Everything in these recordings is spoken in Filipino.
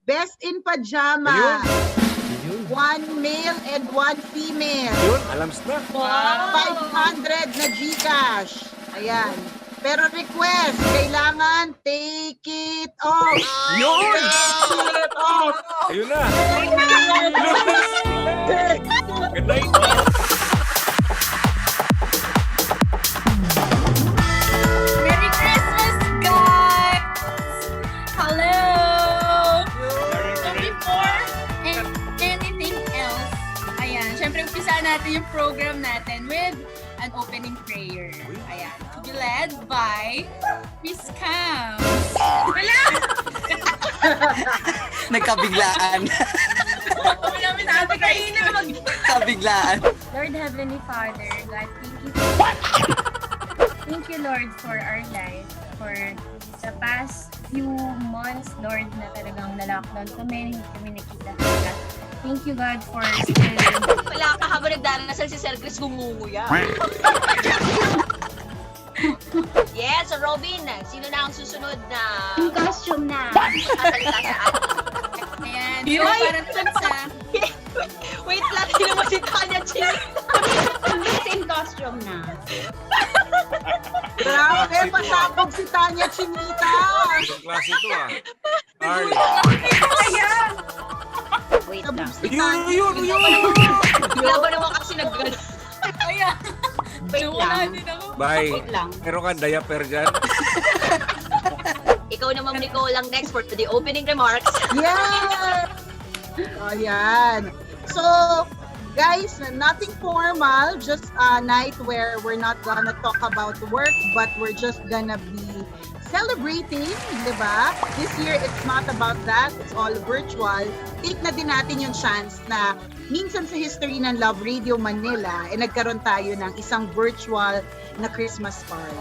Best in Pajama. One male and one female. Yun, alams na. 500 na Gcash. Ayan. Pero request, kailangan take it off. Yun! Take it off. Ayun na. Good night. Merry Christmas, guys! Hello! So before anything else, ayan, syempre umpisa natin yung program natin with an opening prayer. Ayan, to be led by Miss Cam. Wala! Nagkabiglaan. Wala namin sabi kanina Kabiglaan. Lord Heavenly Father, God, thank you. Thank you, Lord, for our life. For the past few months, Lord, na talagang na-lockdown kami, hindi kami nakita. Thank you, God, for still... Wala ka habang nagdarasal si Sir Chris gumunguya. Yes, so Robin, sino na ang susunod na Yung costume na. sasalita sa atin? Ayan, so parang dun sa... Wait lang, sino mo si Tanya Chi? Same costume na. Grabe, pasabog si Tanya Chinita. Ang klase ito ah. Arlie. Wait Sabog lang. si Yun, Tanya yun, Chinita. yun. Bigla ba naman kasi nag-gano'n? Ayan. Wait Wala lang. din ako. Bye. Wait lang. Meron kang diaper dyan. Ikaw naman, Nicole, lang next for the opening remarks. Yeah! Ayan. So, guys, nothing formal, just a night where we're not gonna talk about work, but we're just gonna be celebrating, di ba? This year, it's not about that. It's all virtual. Take na din natin yung chance na minsan sa history ng Love Radio Manila, nagkaroon tayo ng isang virtual na Christmas party.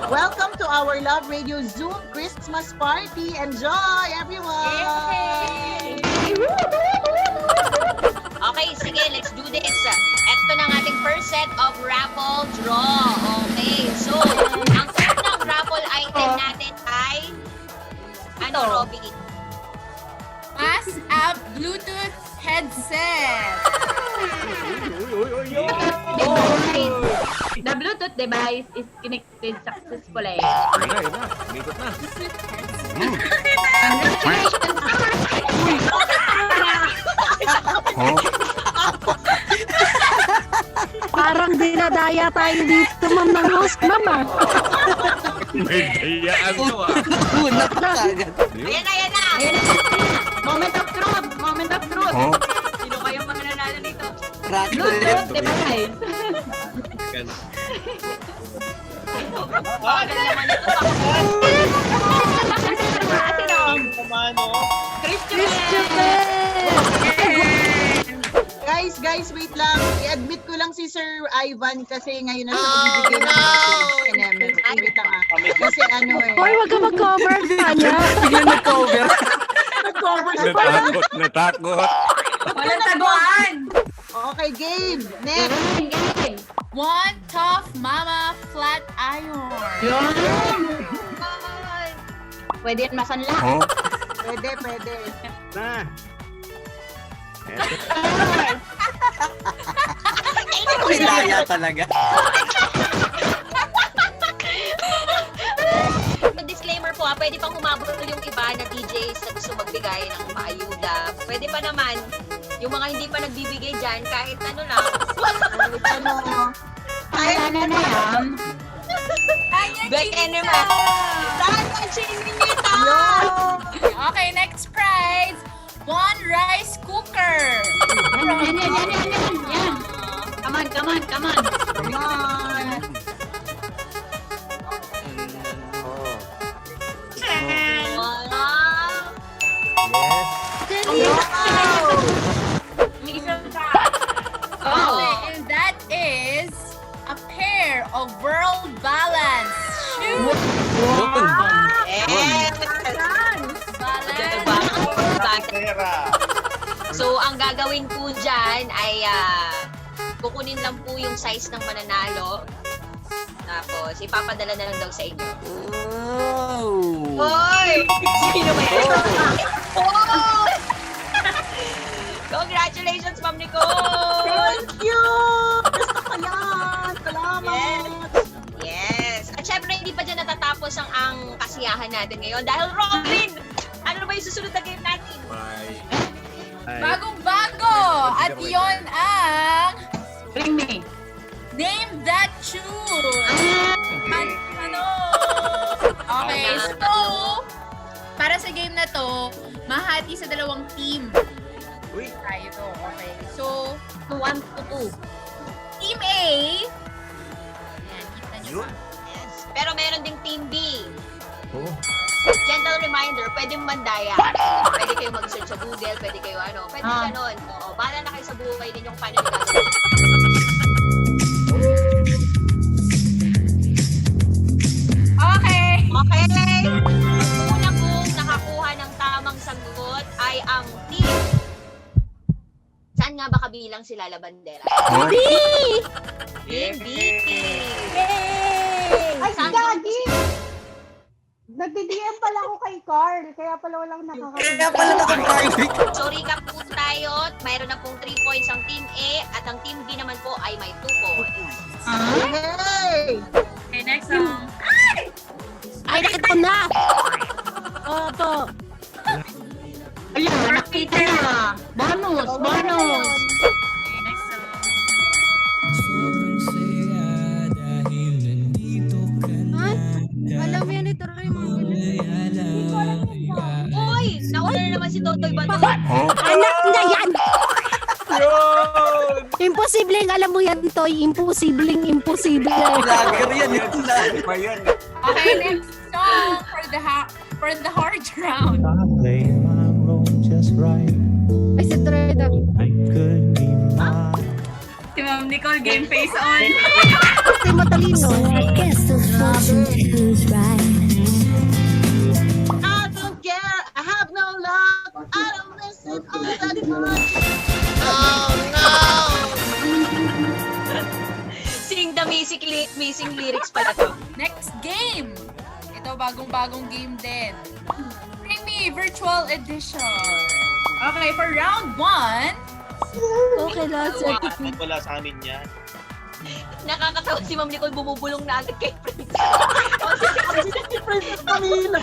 Welcome to our Love Radio Zoom Christmas Party. Enjoy, everyone! Okay, sige, let's do this. Ito na ang ating first set of raffle draw. Okay, so, ang unang raffle item natin ay ano, Robby? Pass App Bluetooth headset. The Bluetooth device is connected successfully. Ayun na, ayun na. Umikot na. Parang dinadaya tayo dito, ma'am, ng host, ma'am, ah. May dayaan to ah. Unat na agad. Ayan na, ayan na! Moment of truth! Moment of truth! Sino kayang mananalo nito? Racket Bluetooth ulit. device. Bagal naman ito. Guys, wait lang. I-admit ko lang si Sir Ivan kasi ngayon na siya magbibigay ng message. Wait lang ah. Kasi ano eh. Hoy, wag ka mag-cover, Tanya. Biglang nag-cover. Nag-cover si Tanya. Natakot, natakot. Walang taguan. Okay, game. Next. Game. One Tough Mama Flat Iron. Pwede yan masanla. Pwede, pwede. May daya talaga. Disclaimer po pwede pang humabol yung iba na DJs na gusto magbigay ng maayuda. Pwede pa naman yung mga hindi pa nagbibigay dyan kahit ano lang. Ano? Ano na yan? Back enema. Tanya Chinita! Okay, next prize. One rice cooker. Yan. Come on. Come on. Okay, and that is a pair of World Balance shoes. Yes! Balance. So, ang gagawin po dyan ay kukunin lang po yung size ng mananalo. Tapos, ipapadala na lang daw sa inyo. Oh. Hoy! Sino ba yan? Oh! aasahan natin ngayon. Dahil Robin, ano ba yung susunod na game natin? Bye. Bagong-bago! At yon ang Bring me. Name That Tune! Ano? Okay, so, para sa game na to, mahati sa dalawang team. Uy. Tayo to, okay. So, 1 to 2. Team A, ayan, kita nyo Yun. ba? Yes. Pero meron ding Team B. Oh. Gentle reminder, pwedeng mandaya. Pwede kayo mag-search sa Google, pwede kayo pwede ganon. Oo, bahala na kayo sa buhay ninyo kung paano nyo gagawin. Okay! Okay? Una pong nakakuha ng tamang sagot ay ang team. Saan nga ba kabilang sila, Labandera? Team B! Ay, Saan Gagi! Nagdi-DM pala ako kay Carl, kaya pala walang nakakarinig. Kaya pala naka-private. So recap po tayo, mayroon na pong 3 points ang Team A at ang Team B naman po ay may 2 points. Okay! Okay, next song. Ay, nakita ko na! Opo. Ayun, nakita na. Bonus, bonus. Okay, next song. Ha? Alam mo yan, ito rin mga Uy! Nauna na naman si Totoy Bato. Anak na yan! Imposibleng, alam mo yan, Toy. Imposibleng, imposible. Vlogger yan. Ano ba yan? Okay, next song for the hard round. Play my role just right. Ay, si Troy daw. I could be mine. Si Ma'am Nicole, game face on. Kasi matalino. I don't care, I have no love, I don't listen all that much. Sing the missing lyrics pala to. Next game. Ito, bagong-bagong game din. Bring Me Virtual Edition. Okay, for round 1, Okay lang, certificate. Wala sa amin yan. Nakakatawa si Ma'am Nicole bumubulong na agad kay Prince. Si Princess Camila.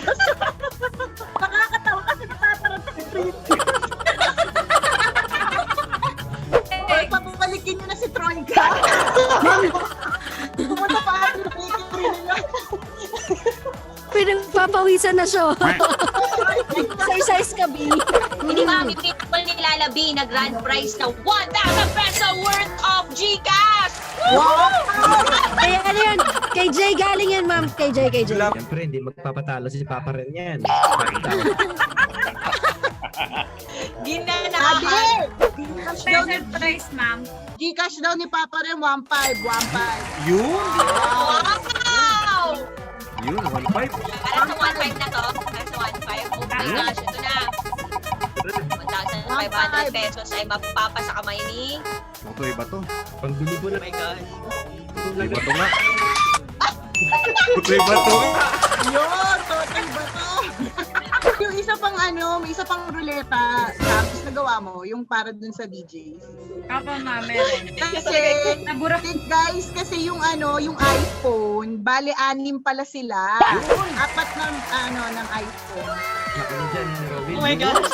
Nakakatawa kasi natataranta si Princess. Oy, papabalikin niyo na si Troika. Pumunta pa ako na nila. Pinagpapawisan na siya. Exercise ka, B. Hindi ba kami people nilalabi na grand prize na 1,000 peso worth of GCash? Kaya ano yan? Kay Jay galing yan, ma'am. Kay Jay. Siyempre, hindi magpapatalo si Papa rin yan. Ginanahan. Gcash daw ni prize, ma'am. Gcash daw ni Papa rin 1.5. Yun! Wow! Yun, 1.5. Para sa 1.5 na to, para sa 1.5, oh my gosh, ito na. 1,500 pesos ay mapapasa kamay ni... Totoy Bato. Pagbili ko na. Oh my God. Totoy Bato nga. Totoy Bato nga. Yun, total ba to? Yung isa pang may isa pang ruleta, tapos nagawa mo, yung para dun sa DJs. Kapag meron. Kasi, guys, kasi yung yung iPhone, bali 6 pala sila. 4 ng iPhone. Ano dyan, Robin? Oh my gosh!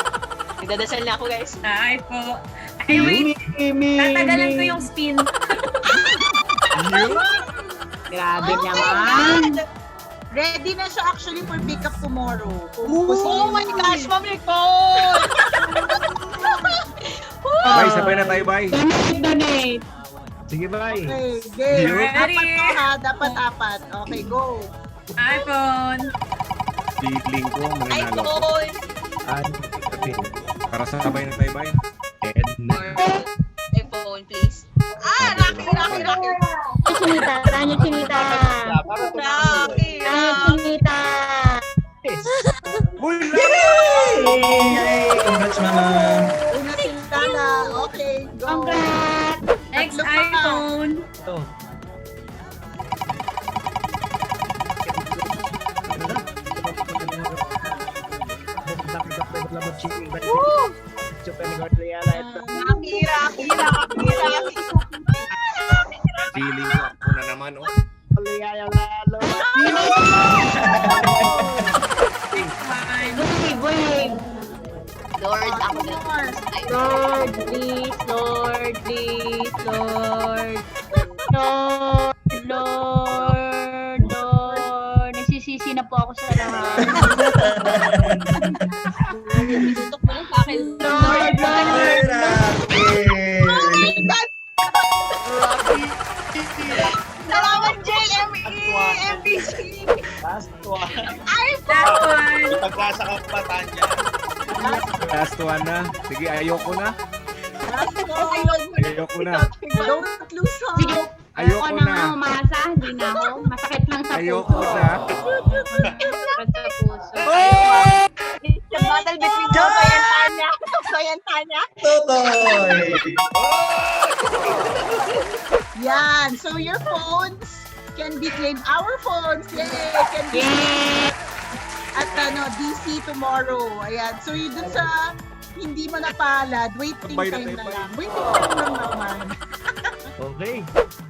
Nagdadasal na ako, guys. Ay po. Ay, wait. Tatagalan ko yung spin. Grabe naman. Ready na siya actually for pickup tomorrow. Oh my gosh, Ma'am Nicole! Bye, sabay na tayo, bye. Sige, bye. Okay, game. Ready? 4 to ha, dapat 4. Okay, go. iPhone. Feeling ko, mananalo ko. iPhone! Para sabay na tayo, bye. iPhone, please. Rocky! Chinita. Rocky! Uy, Congrats, Mama. Una tintala. Okay, go. Next Tatlo pa. iPhone. Ito. Rocky! feeling ko ako na naman, oh. Wave. Lord, ako na. More. Lord, please, Lord, please, Lord. Lord, Lord, Lord. Nagsisisi na po ako sa lahat. Tutok mo lang sa akin. Lord, Lord, Salamat, JME! MBC! Last one. Pagkasa ka pa, Tanya. Last one na. Sige, ayoko na. Ayoko na. Don't lose hope. Ayoko na. umasa, hindi na ako. Masakit lang sa Ayoko puso. na. Masakit sa puso. The battle between Totoy and Tanya. Totoy and Tanya. Totoy! Yan. So your phones can be claimed. Our phones, yay, can be at DC tomorrow. Ayan. So yun dun sa hindi mo napalad, waiting Sabay na time na tayo. lang. Waiting time lang naman. Okay.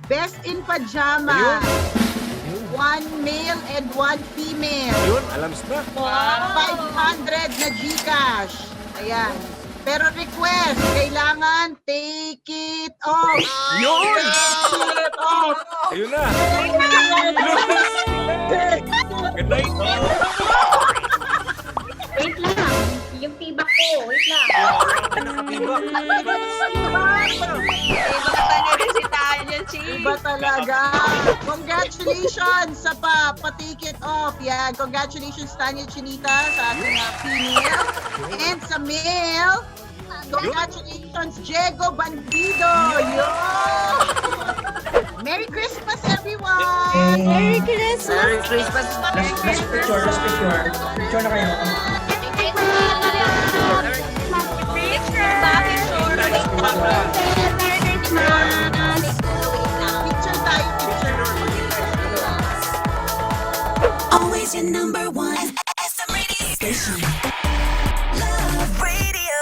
Best in pajama. Ayun. One male and one female. Yun, alams na. 500 na Gcash. Ayan. Pero request, kailangan take it off. Yun! Take it off. Ayun na. Good night. Wait lang. Yung tibak ko. Wait lang. Iba ka talaga si Tanya, Chi. Iba talaga. Congratulations sa pa-take it off. Yan. Congratulations, Tanya Chinita, sa ating female. And sa male, congratulations, Diego Bandido. Yun! Merry Christmas, everyone! Merry Christmas! Merry Christmas. Picture na kayo. Bakit sure? Picture tayo, picture. Always your number one SM radio station. Love Radio.